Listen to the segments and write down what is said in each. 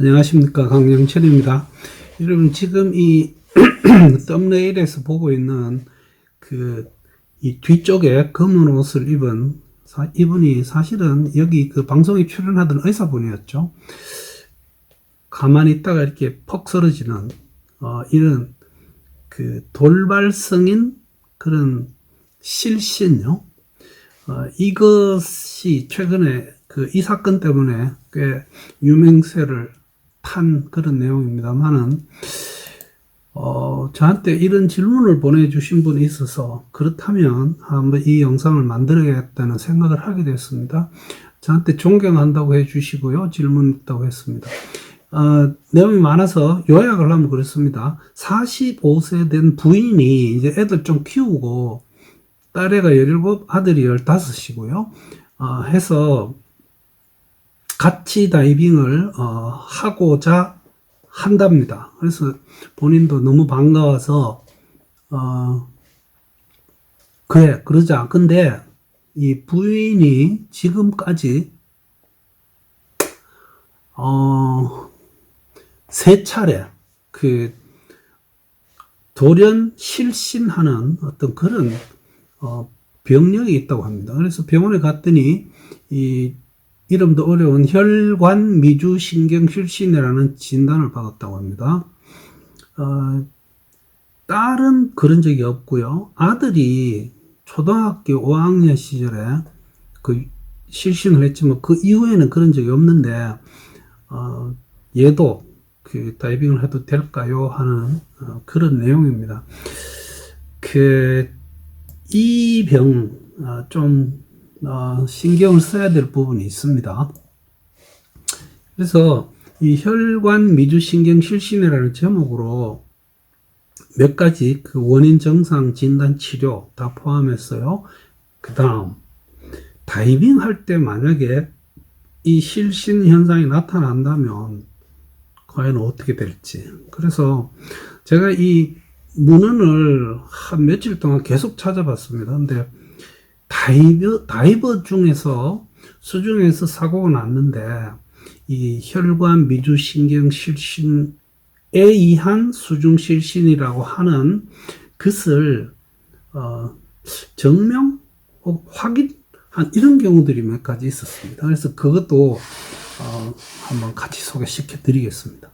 안녕하십니까, 강영철입니다. 여러분, 지금 이 썸네일에서 보고 있는 이 뒤쪽에 검은 옷을 입은 이분이 사실은 여기 그 방송에 출연하던 의사분이었죠. 가만히 있다가 이렇게 퍽 쓰러지는 이런 그 돌발성인 그런 실신요. 이것이 최근에 이 사건 때문에 꽤 유명세를 탄 그런 내용입니다만은, 저한테 이런 질문을 보내주신 분이 있어서 그렇다면 한번 이 영상을 만들어야겠다는 생각을 하게 됐습니다. 저한테 존경한다고 해주시고요. 질문 있다고 했습니다. 내용이 많아서 요약을 하면 그렇습니다. 45세 된 부인이 이제 애들 좀 키우고 딸애가 17, 아들이 15이고요. 해서 같이 다이빙을 하고자 한답니다. 그래서 본인도 너무 반가워서 그래 그러자. 근데 이 부인이 지금까지 3차례 돌연 실신하는 어떤 그런 병력이 있다고 합니다. 그래서 병원에 갔더니 이 이름도 어려운 혈관 미주 신경실신이라는 진단을 받았다고 합니다. 딸은 그런 적이 없고요. 아들이 초등학교 5학년 시절에 실신을 했지만 그 이후에는 그런 적이 없는데, 얘도 다이빙을 해도 될까요? 하는 그런 내용입니다. 이 병, 좀 신경을 써야 될 부분이 있습니다. 그래서 이 혈관 미주신경 실신이라는 제목으로 몇 가지 원인 정상 진단 치료 다 포함했어요. 그 다음 다이빙 할 때 만약에 이 실신 현상이 나타난다면 과연 어떻게 될지. 그래서 제가 이 문헌을 한 며칠 동안 계속 찾아봤습니다. 근데 다이버 중에서 수중에서 사고가 났는데 이 혈관 미주 신경 실신에 의한 수중 실신이라고 하는 것을 증명 혹 확인한 이런 경우들이 몇 가지 있었습니다. 그래서 그것도 한번 같이 소개시켜 드리겠습니다.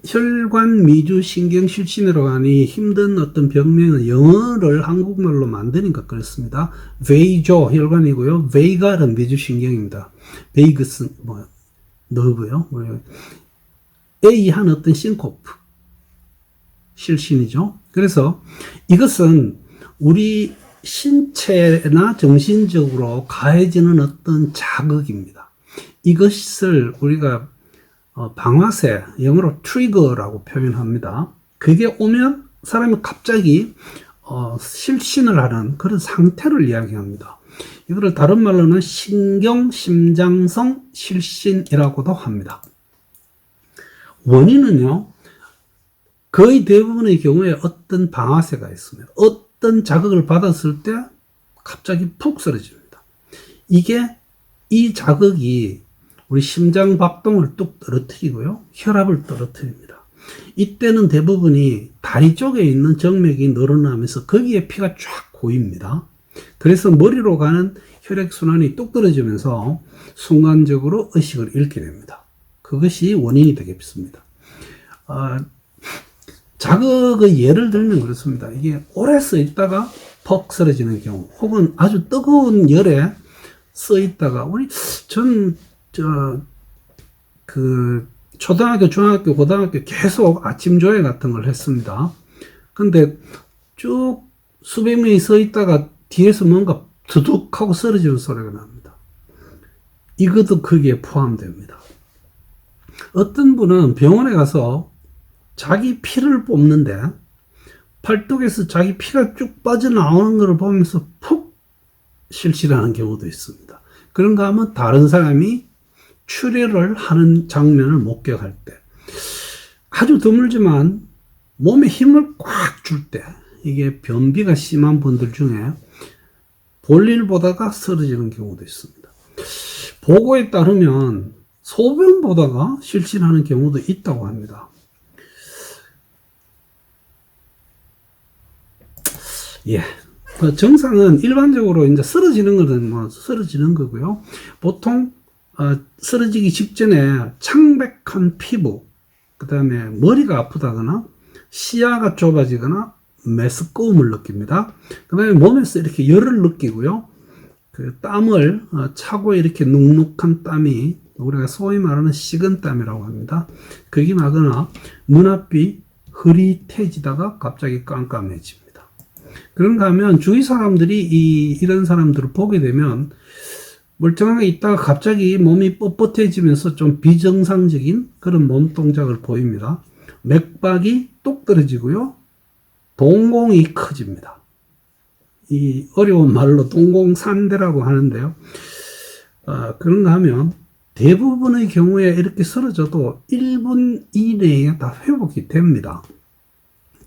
혈관 미주 신경 실신이라고 하니 힘든 어떤 병명은 영어를 한국말로 만드니까 그렇습니다. 베이조 혈관이고요. 베이가는 미주 신경입니다. 베이그스 너브요. A한 어떤 싱코프 실신이죠. 그래서 이것은 우리 신체나 정신적으로 가해지는 어떤 자극입니다. 이것을 우리가 방아쇠, 영어로 트리거라고 표현합니다. 그게 오면 사람이 갑자기 실신을 하는 그런 상태를 이야기합니다. 이거를 다른 말로는 신경심장성 실신이라고도 합니다. 원인은요, 거의 대부분의 경우에 어떤 방아쇠가 있습니다. 어떤 자극을 받았을 때 갑자기 푹 쓰러집니다. 이 자극이 우리 심장 박동을 뚝 떨어뜨리고요. 혈압을 떨어뜨립니다. 이때는 대부분이 다리 쪽에 있는 정맥이 늘어나면서 거기에 피가 쫙 고입니다. 그래서 머리로 가는 혈액순환이 뚝 떨어지면서 순간적으로 의식을 잃게 됩니다. 그것이 원인이 되겠습니다. 자극의 예를 들면 그렇습니다. 이게 오래 써 있다가 퍽 쓰러지는 경우, 혹은 아주 뜨거운 열에 써 있다가 초등학교, 중학교, 고등학교 계속 아침 조회 같은 걸 했습니다. 근데 쭉 수백 명이 서 있다가 뒤에서 뭔가 두둑하고 쓰러지는 소리가 납니다. 이것도 거기에 포함됩니다. 어떤 분은 병원에 가서 자기 피를 뽑는데 팔뚝에서 자기 피가 쭉 빠져나오는 것을 보면서 푹 실신하는 경우도 있습니다. 그런가 하면 다른 사람이 출혈을 하는 장면을 목격할 때, 아주 드물지만 몸에 힘을 꽉 줄 때, 이게 변비가 심한 분들 중에 볼일 보다가 쓰러지는 경우도 있습니다. 보고에 따르면 소변보다가 실신하는 경우도 있다고 합니다. 예. 정상은 일반적으로 이제 쓰러지는 거는 뭐 쓰러지는 거고요. 보통 쓰러지기 직전에 창백한 피부, 그 다음에 머리가 아프다거나 시야가 좁아지거나 메스꺼움을 느낍니다. 그 다음에 몸에서 이렇게 열을 느끼고요. 그 땀을 차고 이렇게 눅눅한 땀이 우리가 소위 말하는 식은땀이라고 합니다. 그게 나거나 눈앞이 흐릿해지다가 갑자기 깜깜해집니다. 그런가 하면 주위 사람들이 이런 사람들을 보게 되면 멀쩡하게 있다가 갑자기 몸이 뻣뻣해지면서 좀 비정상적인 그런 몸 동작을 보입니다. 맥박이 뚝 떨어지고요. 동공이 커집니다. 이 어려운 말로 동공산대라고 하는데요. 그런가 하면 대부분의 경우에 이렇게 쓰러져도 1분 이내에 다 회복이 됩니다.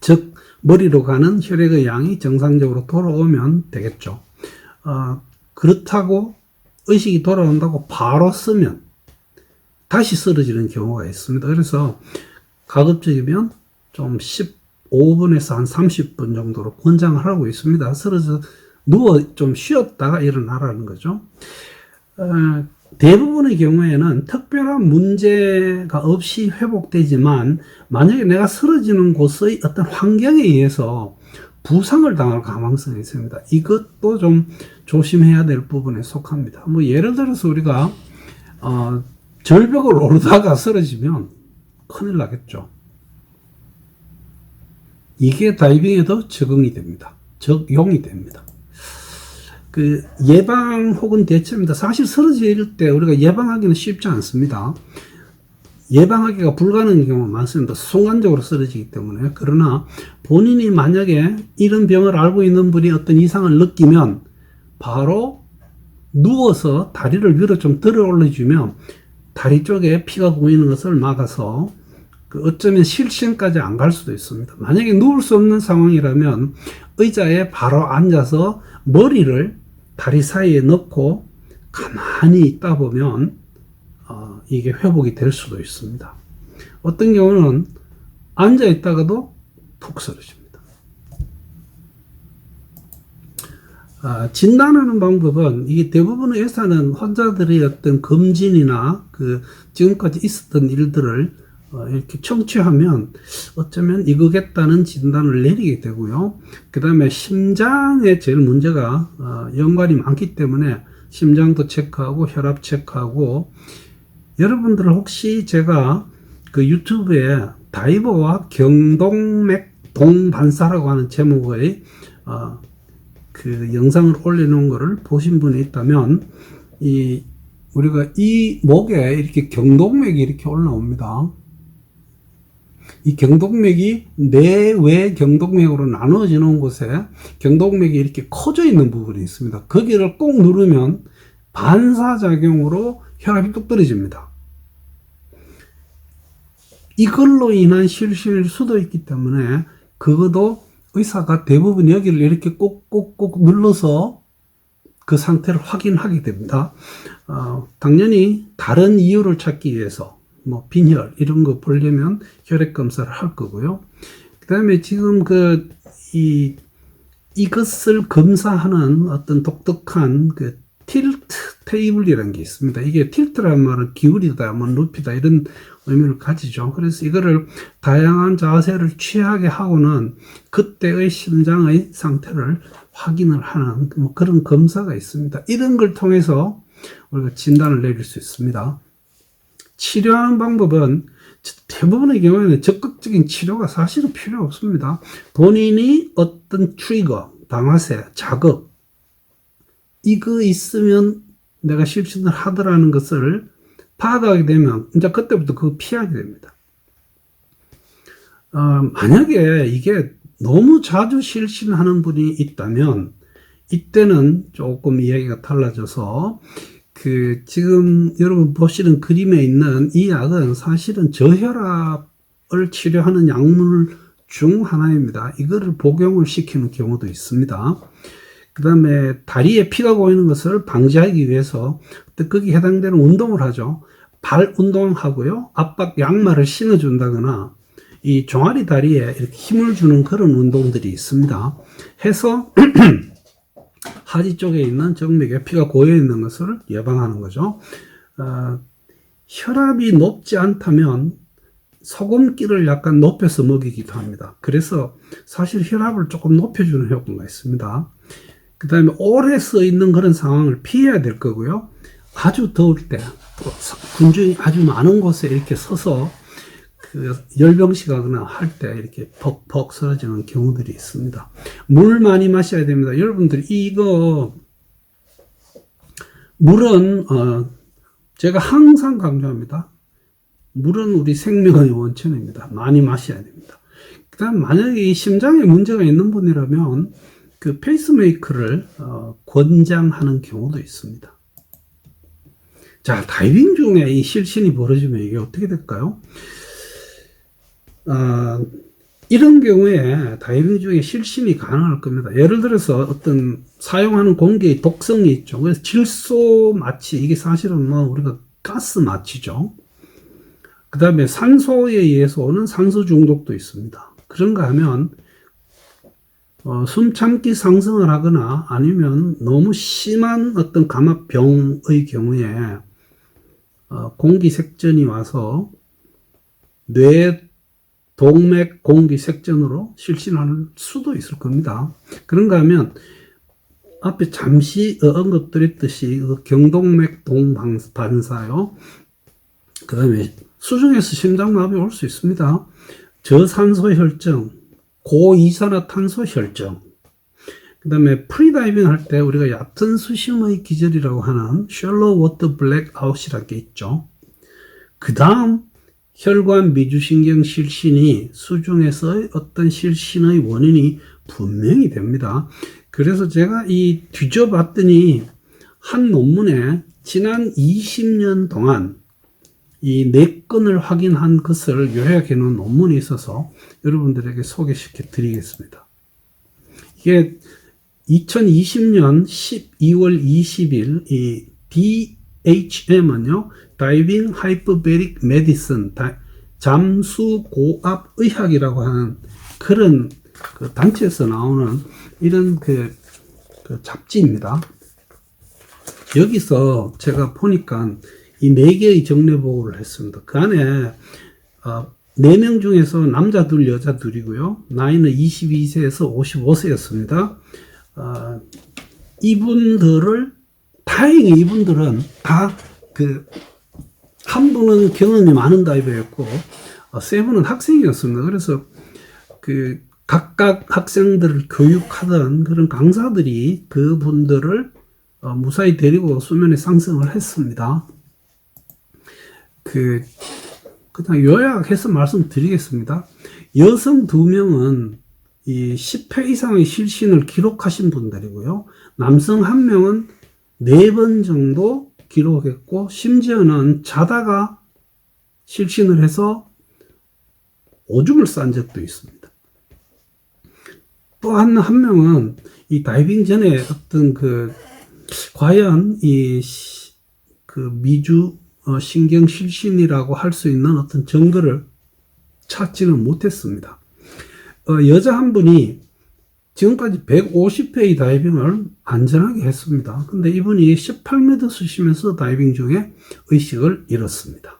즉 머리로 가는 혈액의 양이 정상적으로 돌아오면 되겠죠. 그렇다고 의식이 돌아온다고 바로 쓰면 다시 쓰러지는 경우가 있습니다. 그래서 가급적이면 좀 15분에서 한 30분 정도로 권장을 하고 있습니다. 쓰러져 누워 좀 쉬었다가 일어나라는 거죠. 대부분의 경우에는 특별한 문제가 없이 회복되지만 만약에 내가 쓰러지는 곳의 어떤 환경에 의해서 부상을 당할 가능성이 있습니다. 이것도 좀 조심해야 될 부분에 속합니다. 뭐 예를 들어서 우리가 절벽을 오르다가 쓰러지면 큰일 나겠죠. 이게 다이빙에도 적용이 됩니다. 그 예방 혹은 대처입니다. 사실 쓰러질 때 우리가 예방하기는 쉽지 않습니다. 예방하기가 불가능한 경우가 많습니다. 순간적으로 쓰러지기 때문에. 그러나 본인이 만약에 이런 병을 앓고 있는 분이 어떤 이상을 느끼면 바로 누워서 다리를 위로 좀 들어 올려주면 다리 쪽에 피가 고이는 것을 막아서 어쩌면 실신까지 안 갈 수도 있습니다. 만약에 누울 수 없는 상황이라면 의자에 바로 앉아서 머리를 다리 사이에 넣고 가만히 있다 보면 이게 회복이 될 수도 있습니다. 어떤 경우는 앉아 있다가도 푹 쓰러집니다. 진단하는 방법은 이게 대부분의 의사는 환자들의 어떤 검진이나 지금까지 있었던 일들을 이렇게 청취하면 어쩌면 이거겠다는 진단을 내리게 되고요. 그 다음에 심장에 제일 문제가 연관이 많기 때문에 심장도 체크하고 혈압 체크하고, 여러분들 혹시 제가 그 유튜브에 다이버와 경동맥 동반사라고 하는 제목의 그 영상을 올려놓은 거를 보신 분이 있다면 우리가 이 목에 이렇게 경동맥이 이렇게 올라옵니다. 이 경동맥이 내외 경동맥으로 나누어지는 곳에 경동맥이 이렇게 커져 있는 부분이 있습니다. 거기를 꼭 누르면 반사작용으로 혈압이 뚝 떨어집니다. 이걸로 인한 실신일 수도 있기 때문에 그것도 의사가 대부분 여기를 이렇게 꼭꼭꼭 눌러서 그 상태를 확인하게 됩니다. 당연히 다른 이유를 찾기 위해서 뭐 빈혈 이런 거 보려면 혈액 검사를 할 거고요. 그 다음에 지금 이것을 검사하는 어떤 독특한 틸트 테이블이라는 게 있습니다. 이게 틸트라는 말은 기울이다, 뭐 높이다 이런 의미를 가지죠. 그래서 이거를 다양한 자세를 취하게 하고는 그때의 심장의 상태를 확인을 하는 뭐 그런 검사가 있습니다. 이런 걸 통해서 우리가 진단을 내릴 수 있습니다. 치료하는 방법은 대부분의 경우에는 적극적인 치료가 사실은 필요 없습니다. 본인이 어떤 트리거, 방아쇠, 자극 이거 있으면 내가 실신을 하더라는 것을 파악하게 되면 이제 그때부터 그거 피하게 됩니다. 만약에 이게 너무 자주 실신하는 분이 있다면 이때는 조금 이야기가 달라져서 지금 여러분 보시는 그림에 있는 이 약은 사실은 저혈압을 치료하는 약물 중 하나입니다. 이거를 복용을 시키는 경우도 있습니다. 그 다음에 다리에 피가 고이는 것을 방지하기 위해서 거기에 해당되는 운동을 하죠. 발 운동하고요. 압박 양말을 신어준다거나 이 종아리 다리에 이렇게 힘을 주는 그런 운동들이 있습니다. 해서 하지 쪽에 있는 정맥에 피가 고여 있는 것을 예방하는 거죠. 혈압이 높지 않다면 소금기를 약간 높여서 먹이기도 합니다. 그래서 사실 혈압을 조금 높여주는 효과가 있습니다. 그 다음에 오래 서 있는 그런 상황을 피해야 될 거고요. 아주 더울 때, 또 군중이 아주 많은 곳에 이렇게 서서 그 열병식하거나 할 때 이렇게 퍽퍽 쓰러지는 경우들이 있습니다. 물 많이 마셔야 됩니다. 여러분들 이거 물은 제가 항상 강조합니다. 물은 우리 생명의 원천입니다. 많이 마셔야 됩니다. 그 다음 만약에 이 심장에 문제가 있는 분이라면 그 페이스메이커를 권장하는 경우도 있습니다. 자, 다이빙 중에 이 실신이 벌어지면 이게 어떻게 될까요? 이런 경우에 다이빙 중에 실신이 가능할 겁니다. 예를 들어서 어떤 사용하는 공기의 독성이 있죠. 그래서 질소 마취, 이게 사실은 뭐 우리가 가스 마취죠. 그 다음에 산소에 의해서 오는 산소 중독도 있습니다. 그런가 하면 숨 참기 상승을 하거나 아니면 너무 심한 어떤 감압병의 경우에 공기색전이 와서 뇌 동맥 공기색전으로 실신할 수도 있을 겁니다. 그런가 하면 앞에 잠시 언급드렸듯이 경동맥 동반사요. 그 다음에 수중에서 심장마비 올 수 있습니다. 저산소 혈증, 고이산화탄소 혈증, 그 다음에 프리다이빙 할 때 우리가 얕은 수심의 기절이라고 하는 셜로우 워터 블랙아웃이라는 게 있죠. 그 다음 혈관 미주신경 실신이 수중에서의 어떤 실신의 원인이 분명히 됩니다. 그래서 제가 이 뒤져봤더니 한 논문에 지난 20년 동안 이 4건을 확인한 것을 요약해 놓은 논문이 있어서 여러분들에게 소개시켜 드리겠습니다. 이게 2020년 12월 20일 이 DHM은요, 다이빙 하이퍼베릭 메디슨, 잠수 고압 의학이라고 하는 그런 그 단체에서 나오는 이런 그 잡지입니다. 여기서 제가 보니까 이 4개의 정례 보고를 했습니다. 그 안에 4명 중에서 남자 둘, 여자 둘이고요. 나이는 22세에서 55세였습니다. 다행히 이분들은 다 한 분은 경험이 많은 다이버였고, 세 분은 학생이었습니다. 그래서 각각 학생들을 교육하던 그런 강사들이 그분들을 무사히 데리고 수면에 상승을 했습니다. 그냥 요약해서 말씀드리겠습니다. 여성 2명은 이 10회 이상의 실신을 기록하신 분들이고요. 남성 1명은 4번 정도 기록했고, 심지어는 자다가 실신을 해서 오줌을 싼 적도 있습니다. 또 한 명은 이 다이빙 전에 어떤 과연 미주 신경 실신이라고 할 수 있는 어떤 증거를 찾지는 못했습니다. 여자 한 분이 지금까지 150회의 다이빙을 안전하게 했습니다. 근데 이분이 18m 수심에서 다이빙 중에 의식을 잃었습니다.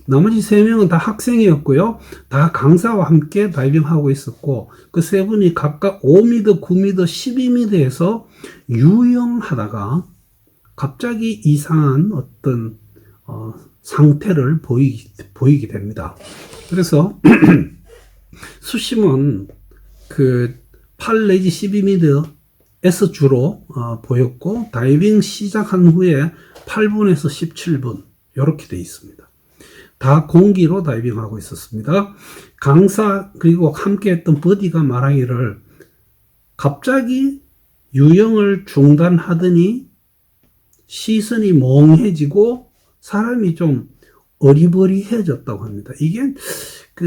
나머지 3명은 다 학생이었고요. 다 강사와 함께 다이빙하고 있었고, 그 3분이 각각 5m, 9m, 12m에서 유영하다가 갑자기 이상한 어떤 상태를 보이게 됩니다. 그래서 수심은 8 내지 12m에서 주로 보였고, 다이빙 시작한 후에 8분에서 17분 이렇게 되어 있습니다. 다 공기로 다이빙하고 있었습니다. 강사 그리고 함께 했던 버디가 말하기를 갑자기 유영을 중단하더니 시선이 멍해지고 사람이 좀 어리버리해졌다고 합니다. 이게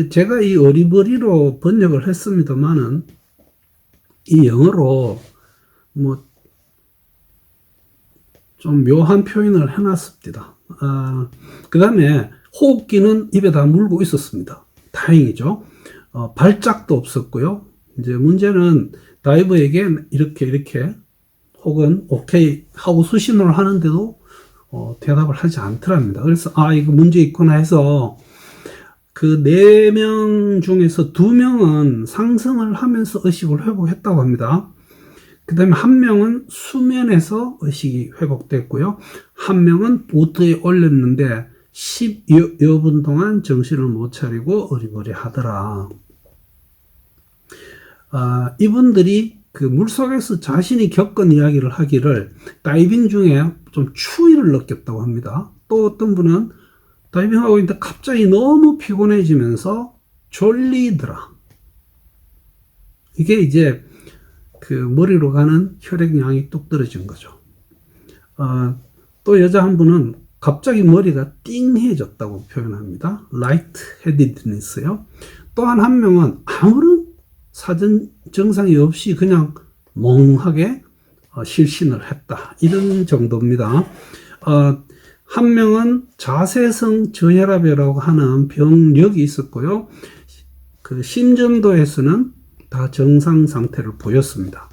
제가 이 어리버리로 번역을 했습니다만은 이 영어로 뭐 좀 묘한 표현을 해놨습니다. 그 다음에 호흡기는 입에다 물고 있었습니다. 다행이죠. 발작도 없었고요. 이제 문제는 다이버에게 이렇게 혹은 오케이 하고 수신호를 하는데도 대답을 하지 않더랍니다. 그래서 이거 문제 있구나 해서 그 4명 중에서 2명은 상승을 하면서 의식을 회복했다고 합니다. 그 다음에 1명은 수면에서 의식이 회복됐고요. 1명은 보트에 올렸는데 10여 분 동안 정신을 못 차리고 어리버리 하더라. 이분들이 그 물속에서 자신이 겪은 이야기를 하기를 다이빙 중에 좀 추위를 느꼈다고 합니다. 또 어떤 분은 다이빙하고 있는데 갑자기 너무 피곤해지면서 졸리더라. 이게 이제 그 머리로 가는 혈액량이 뚝 떨어진 거죠. 또 여자 한 분은 갑자기 머리가 띵해졌다고 표현합니다. light-headedness요. 또한 한 명은 아무런 사전 증상이 없이 그냥 멍하게 실신을 했다. 이런 정도입니다. 한 명은 자세성 저혈압이라고 하는 병력이 있었고요. 그 심전도에서는 다 정상 상태를 보였습니다.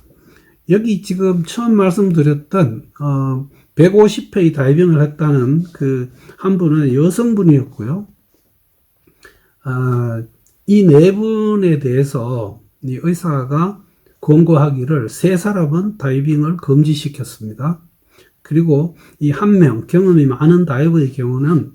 여기 지금 처음 말씀드렸던 150회의 다이빙을 했다는 그 한 분은 여성분이었고요. 이 4분에 대해서 이 의사가 권고하기를 3사람은 다이빙을 금지시켰습니다. 그리고 이 1명 경험이 많은 다이버의 경우는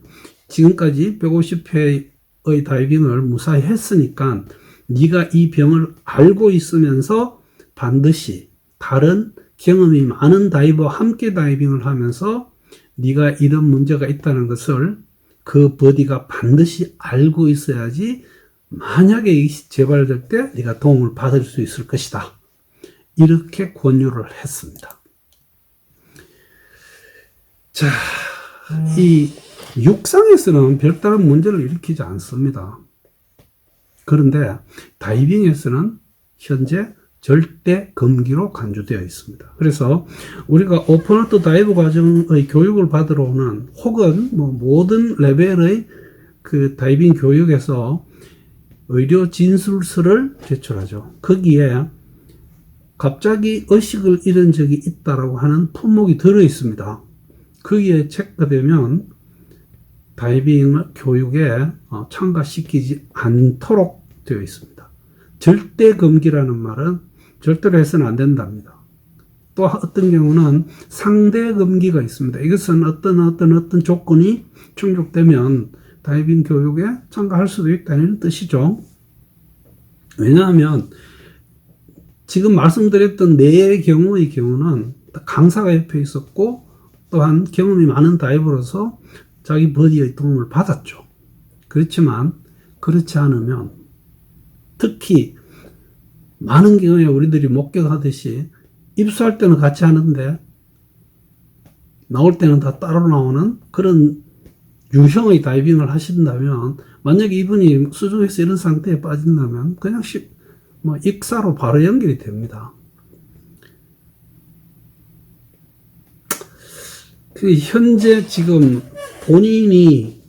지금까지 150회의 다이빙을 무사히 했으니까 네가 이 병을 알고 있으면서 반드시 다른 경험이 많은 다이버와 함께 다이빙을 하면서 네가 이런 문제가 있다는 것을 그 버디가 반드시 알고 있어야지 만약에 재발될 때 네가 도움을 받을 수 있을 것이다. 이렇게 권유를 했습니다. 자, 이 육상에서는 별다른 문제를 일으키지 않습니다. 그런데 다이빙에서는 현재 절대 금기로 간주되어 있습니다. 그래서 우리가 오픈워터 다이브 과정의 교육을 받으러 오는 혹은 모든 레벨의 그 다이빙 교육에서 의료 진술서를 제출하죠. 거기에 갑자기 의식을 잃은 적이 있다라고 하는 품목이 들어 있습니다. 거기에 체크되면 다이빙 교육에 참가시키지 않도록 되어 있습니다. 절대 금기라는 말은 절대로 해서는 안 된답니다. 또 어떤 경우는 상대 금기가 있습니다. 이것은 어떤 조건이 충족되면 다이빙 교육에 참가할 수도 있다는 뜻이죠. 왜냐하면 지금 말씀드렸던 4의 경우는 강사가 옆에 있었고 또한 경험이 많은 다이버로서 자기 버디의 도움을 받았죠. 그렇지만 그렇지 않으면 특히 많은 경우에 우리들이 목격하듯이 입수할 때는 같이 하는데 나올 때는 다 따로 나오는 그런 유형의 다이빙을 하신다면 만약에 이분이 수중에서 이런 상태에 빠진다면 그냥 익사로 바로 연결이 됩니다. 현재 지금 본인이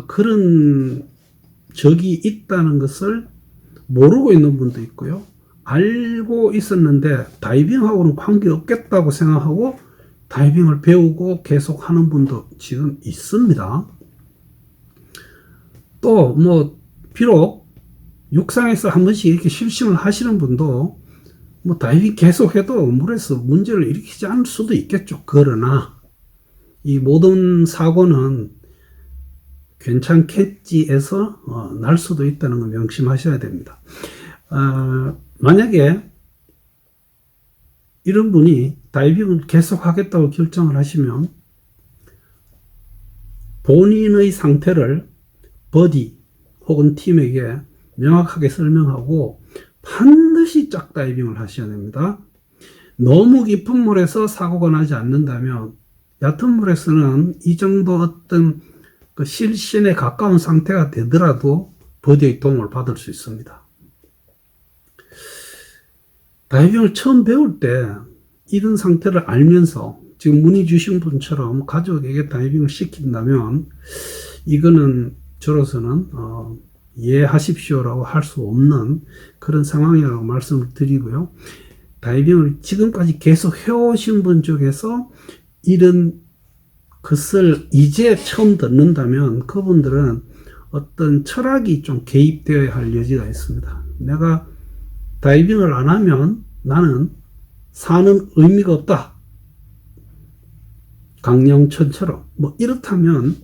그런 적이 있다는 것을 모르고 있는 분도 있고요. 알고 있었는데 다이빙하고는 관계없겠다고 생각하고 다이빙을 배우고 계속 하는 분도 지금 있습니다. 또 비록 육상에서 한 번씩 이렇게 실심을 하시는 분도 다이빙 계속해도 물에서 문제를 일으키지 않을 수도 있겠죠. 그러나 이 모든 사고는 괜찮겠지에서 날 수도 있다는 걸 명심하셔야 됩니다. 만약에 이런 분이 다이빙을 계속 하겠다고 결정을 하시면 본인의 상태를 버디 혹은 팀에게 명확하게 설명하고 반드시 짝다이빙을 하셔야 됩니다. 너무 깊은 물에서 사고가 나지 않는다면 얕은 물에서는 이 정도 어떤 그 실신에 가까운 상태가 되더라도 버디의 도움을 받을 수 있습니다. 다이빙을 처음 배울 때 이런 상태를 알면서 지금 문의 주신 분처럼 가족에게 다이빙을 시킨다면 이거는 저로서는 이해하십시오라고 할 수 없는 그런 상황이라고 말씀을 드리고요. 다이빙을 지금까지 계속 해오신 분 중에서 이런 것을 이제 처음 듣는다면 그분들은 어떤 철학이 좀 개입되어야 할 여지가 있습니다. 내가 다이빙을 안 하면 나는 사는 의미가 없다. 강영천처럼 뭐 이렇다면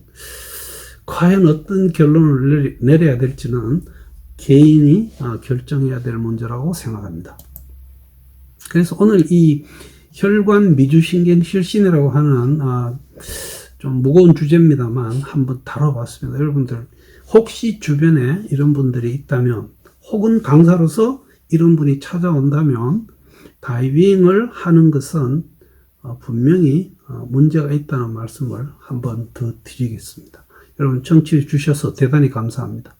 과연 어떤 결론을 내려야 될지는 개인이 결정해야 될 문제라고 생각합니다. 그래서 오늘 이 혈관 미주신경 실신이라고 하는 좀 무거운 주제입니다만 한번 다뤄봤습니다. 여러분들 혹시 주변에 이런 분들이 있다면 혹은 강사로서 이런 분이 찾아온다면 다이빙을 하는 것은 분명히 문제가 있다는 말씀을 한번 더 드리겠습니다. 여러분 청취해 주셔서 대단히 감사합니다.